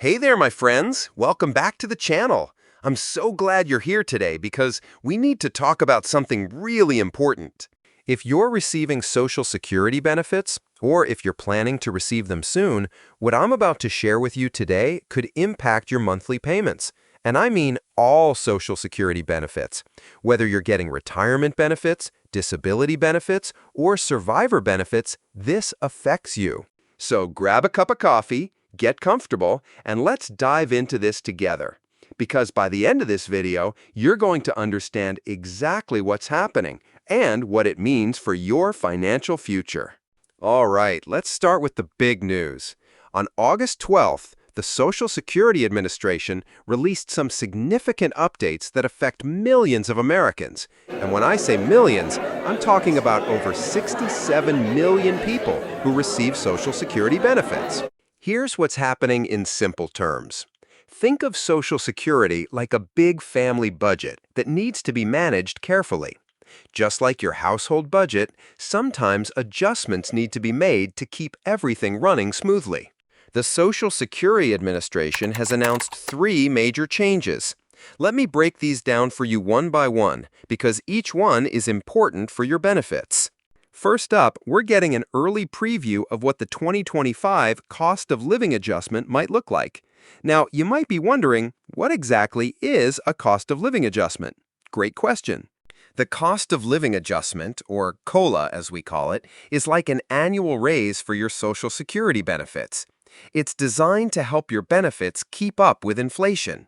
Hey there, my friends. Welcome back to the channel. I'm so glad you're here today because we need to talk about something really important. If you're receiving Social Security benefits, or if you're planning to receive them soon, what I'm about to share with you today could impact your monthly payments. And I mean all Social Security benefits. Whether you're getting retirement benefits, disability benefits, or survivor benefits, this affects you. So grab a cup of coffee, get comfortable, and let's dive into this together. Because by the end of this video, you're going to understand exactly what's happening and what it means for your financial future. All right, let's start with the big news. On August 12th, the Social Security Administration released some significant updates that affect millions of Americans. And when I say millions, I'm talking about over 67 million people who receive Social Security benefits. Here's what's happening in simple terms. Think of Social Security like a big family budget that needs to be managed carefully. Just like your household budget, sometimes adjustments need to be made to keep everything running smoothly. The Social Security Administration has announced 3 major changes. Let me break these down for you one by one, because each one is important for your benefits. First up, we're getting an early preview of what the 2025 cost of living adjustment might look like. Now, you might be wondering, what exactly is a cost of living adjustment? Great question. The cost of living adjustment, or COLA as we call it, is like an annual raise for your Social Security benefits. It's designed to help your benefits keep up with inflation.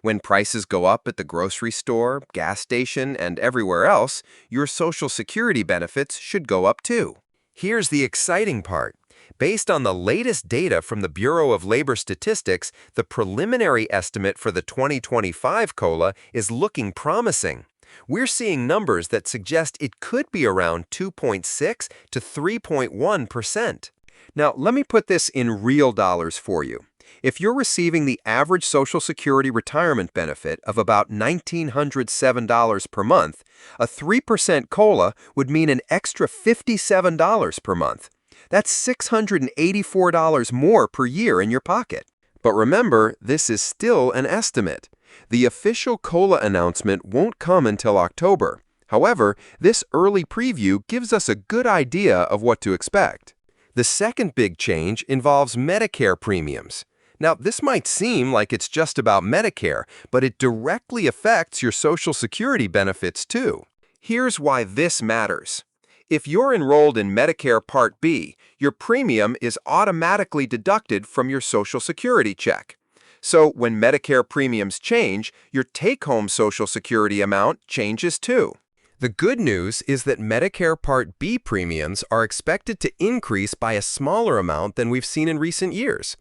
When prices go up at the grocery store, gas station, and everywhere else, your Social Security benefits should go up too. Here's the exciting part. Based on the latest data from the Bureau of Labor Statistics, the preliminary estimate for the 2025 COLA is looking promising. We're seeing numbers that suggest it could be around 2.6 to 3.1%. Now, let me put this in real dollars for you. If you're receiving the average Social Security retirement benefit of about $1,907 per month, a 3% COLA would mean an extra $57 per month. That's $684 more per year in your pocket. But remember, this is still an estimate. The official COLA announcement won't come until October. However, this early preview gives us a good idea of what to expect. The second big change involves Medicare premiums. Now, this might seem like it's just about Medicare, but it directly affects your Social Security benefits too. Here's why this matters. If you're enrolled in Medicare Part B, your premium is automatically deducted from your Social Security check. So when Medicare premiums change, your take-home Social Security amount changes too. The good news is that Medicare Part B premiums are expected to increase by a smaller amount than we've seen in recent years.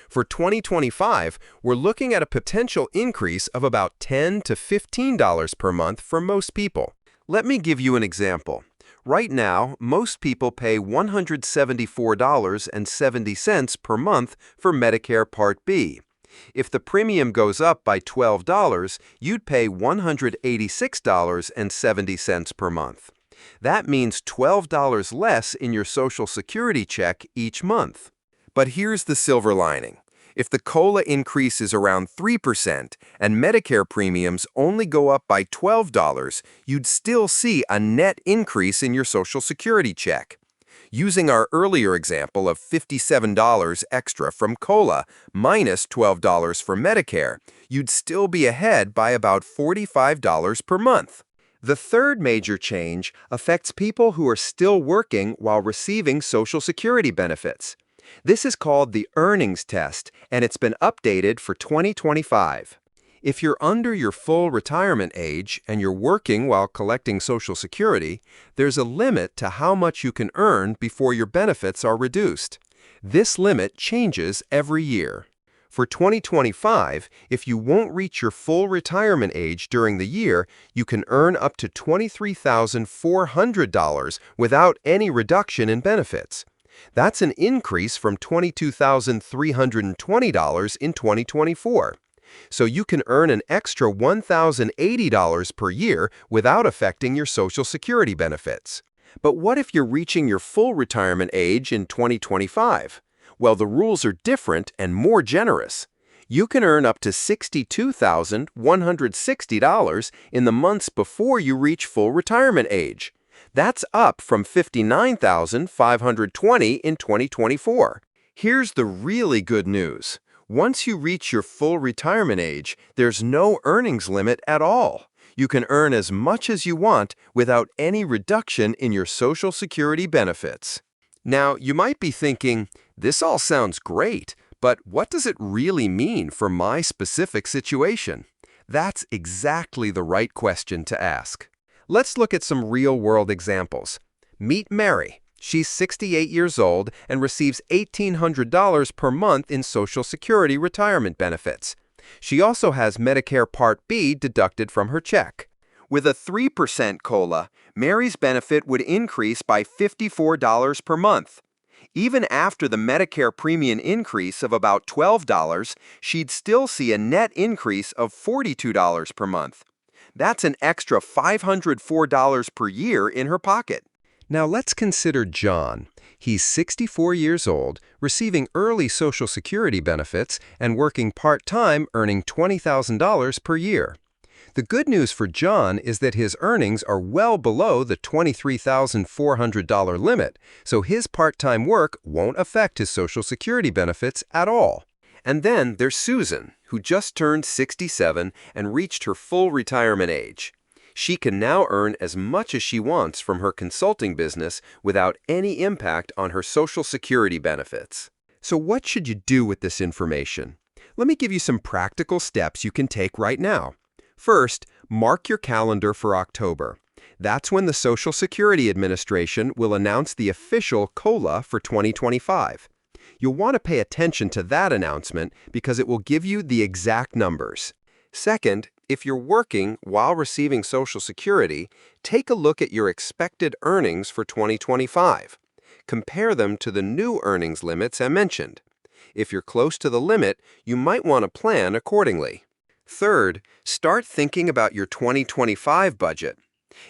For 2025, we're looking at a potential increase of about $10 to $15 per month for most people. Let me give you an example. Right now, most people pay $174.70 per month for Medicare Part B. If the premium goes up by $12, you'd pay $186.70 per month. That means $12 less in your Social Security check each month. But here's the silver lining. If the COLA increase is around 3% and Medicare premiums only go up by $12, you'd still see a net increase in your Social Security check. Using our earlier example of $57 extra from COLA minus $12 for Medicare, you'd still be ahead by about $45 per month. The third major change affects people who are still working while receiving Social Security benefits. This is called the earnings test, and it's been updated for 2025. If you're under your full retirement age and you're working while collecting Social Security, there's a limit to how much you can earn before your benefits are reduced. This limit changes every year. For 2025, if you won't reach your full retirement age during the year, you can earn up to $23,400 without any reduction in benefits. That's an increase from $22,320 in 2024. So you can earn an extra $1,080 per year without affecting your Social Security benefits. But what if you're reaching your full retirement age in 2025? Well, the rules are different and more generous. You can earn up to $62,160 in the months before you reach full retirement age. That's up from $59,520 in 2024. Here's the really good news. Once you reach your full retirement age, there's no earnings limit at all. You can earn as much as you want without any reduction in your Social Security benefits. Now, you might be thinking, this all sounds great, but what does it really mean for my specific situation? That's exactly the right question to ask. Let's look at some real-world examples. Meet Mary. She's 68 years old and receives $1,800 per month in Social Security retirement benefits. She also has Medicare Part B deducted from her check. With a 3% COLA, Mary's benefit would increase by $54 per month. Even after the Medicare premium increase of about $12, she'd still see a net increase of $42 per month. That's an extra $504 per year in her pocket. Now let's consider John. He's 64 years old, receiving early Social Security benefits and working part-time, earning $20,000 per year. The good news for John is that his earnings are well below the $23,400 limit, so his part-time work won't affect his Social Security benefits at all. And then there's Susan, who just turned 67 and reached her full retirement age. She can now earn as much as she wants from her consulting business without any impact on her Social Security benefits. So what should you do with this information? Let me give you some practical steps you can take right now. First, mark your calendar for October. That's when the Social Security Administration will announce the official COLA for 2025. You'll want to pay attention to that announcement because it will give you the exact numbers. Second, if you're working while receiving Social Security, take a look at your expected earnings for 2025. Compare them to the new earnings limits I mentioned. If you're close to the limit, you might want to plan accordingly. Third, start thinking about your 2025 budget.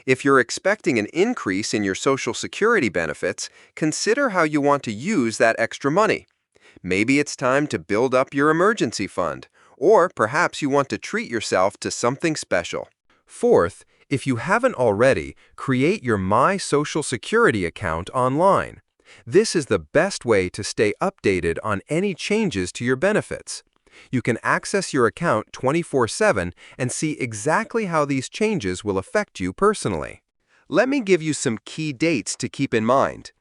If you're expecting an increase in your Social Security benefits, consider how you want to use that extra money. Maybe it's time to build up your emergency fund, or perhaps you want to treat yourself to something special. Fourth, if you haven't already, create your My Social Security account online. This is the best way to stay updated on any changes to your benefits. You can access your account 24/7 and see exactly how these changes will affect you personally. Let me give you some key dates to keep in mind.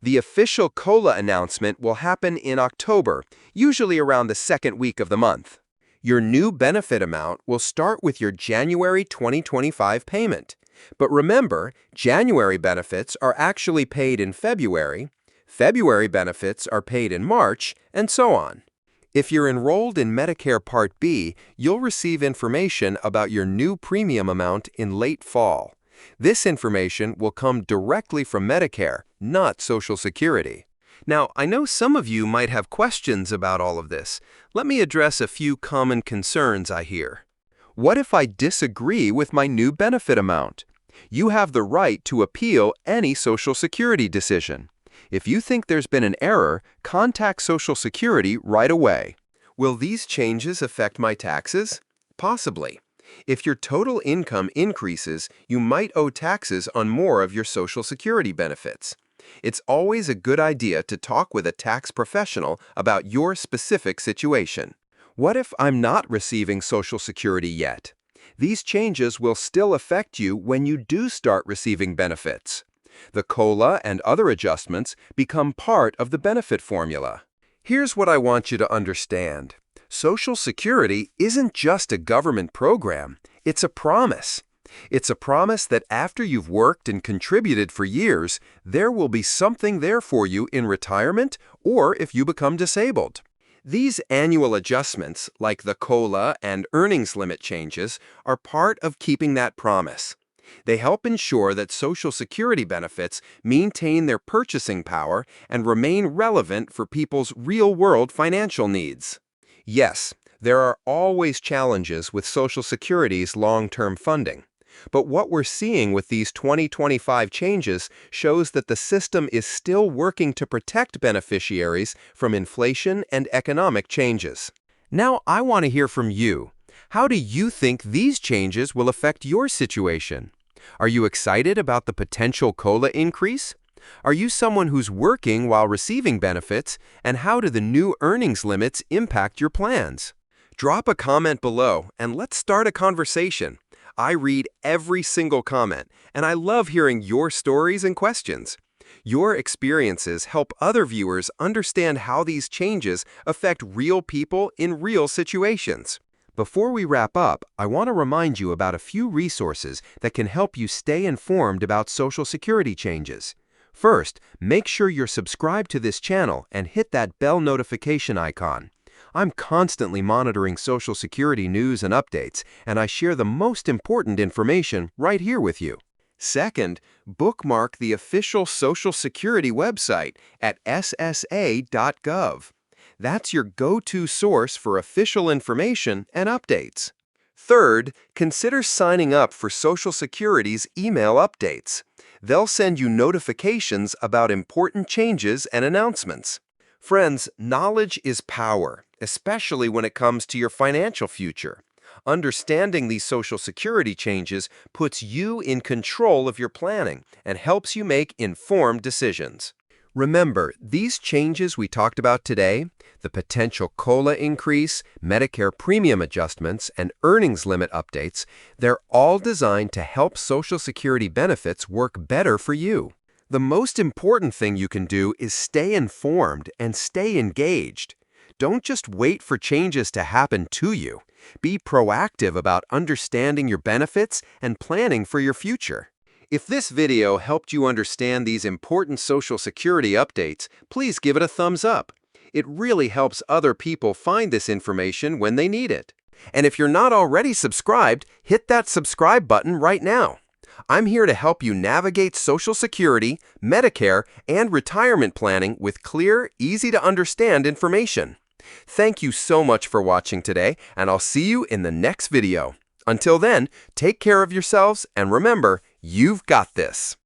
The official COLA announcement will happen in October, usually around the second week of the month. Your new benefit amount will start with your January 2025 payment. But remember, January benefits are actually paid in February, February benefits are paid in March, and so on. If you're enrolled in Medicare Part B, you'll receive information about your new premium amount in late fall. This information will come directly from Medicare, not Social Security. Now, I know some of you might have questions about all of this. Let me address a few common concerns I hear. What if I disagree with my new benefit amount? You have the right to appeal any Social Security decision. If you think there's been an error, contact Social Security right away. Will these changes affect my taxes? Possibly. If your total income increases, you might owe taxes on more of your Social Security benefits. It's always a good idea to talk with a tax professional about your specific situation. What if I'm not receiving Social Security yet? These changes will still affect you when you do start receiving benefits. The COLA and other adjustments become part of the benefit formula. Here's what I want you to understand. Social Security isn't just a government program, it's a promise. It's a promise that after you've worked and contributed for years, there will be something there for you in retirement or if you become disabled. These annual adjustments, like the COLA and earnings limit changes, are part of keeping that promise. They help ensure that Social Security benefits maintain their purchasing power and remain relevant for people's real-world financial needs. Yes, there are always challenges with Social Security's long-term funding. But what we're seeing with these 2025 changes shows that the system is still working to protect beneficiaries from inflation and economic changes. Now I want to hear from you. How do you think these changes will affect your situation? Are you excited about the potential COLA increase? Are you someone who's working while receiving benefits, and how do the new earnings limits impact your plans? Drop a comment below and let's start a conversation. I read every single comment, and I love hearing your stories and questions. Your experiences help other viewers understand how these changes affect real people in real situations. Before we wrap up, I want to remind you about a few resources that can help you stay informed about Social Security changes. First, make sure you're subscribed to this channel and hit that bell notification icon. I'm constantly monitoring Social Security news and updates, and I share the most important information right here with you. Second, bookmark the official Social Security website at ssa.gov. That's your go-to source for official information and updates. Third, consider signing up for Social Security's email updates. They'll send you notifications about important changes and announcements. Friends, knowledge is power, especially when it comes to your financial future. Understanding these Social Security changes puts you in control of your planning and helps you make informed decisions. Remember, these changes we talked about today, the potential COLA increase, Medicare premium adjustments, and earnings limit updates, they're all designed to help Social Security benefits work better for you. The most important thing you can do is stay informed and stay engaged. Don't just wait for changes to happen to you. Be proactive about understanding your benefits and planning for your future. If this video helped you understand these important Social Security updates, please give it a thumbs up. It really helps other people find this information when they need it. And if you're not already subscribed, hit that subscribe button right now. I'm here to help you navigate Social Security, Medicare, and retirement planning with clear, easy-to-understand information. Thank you so much for watching today, and I'll see you in the next video. Until then, take care of yourselves, and remember, you've got this.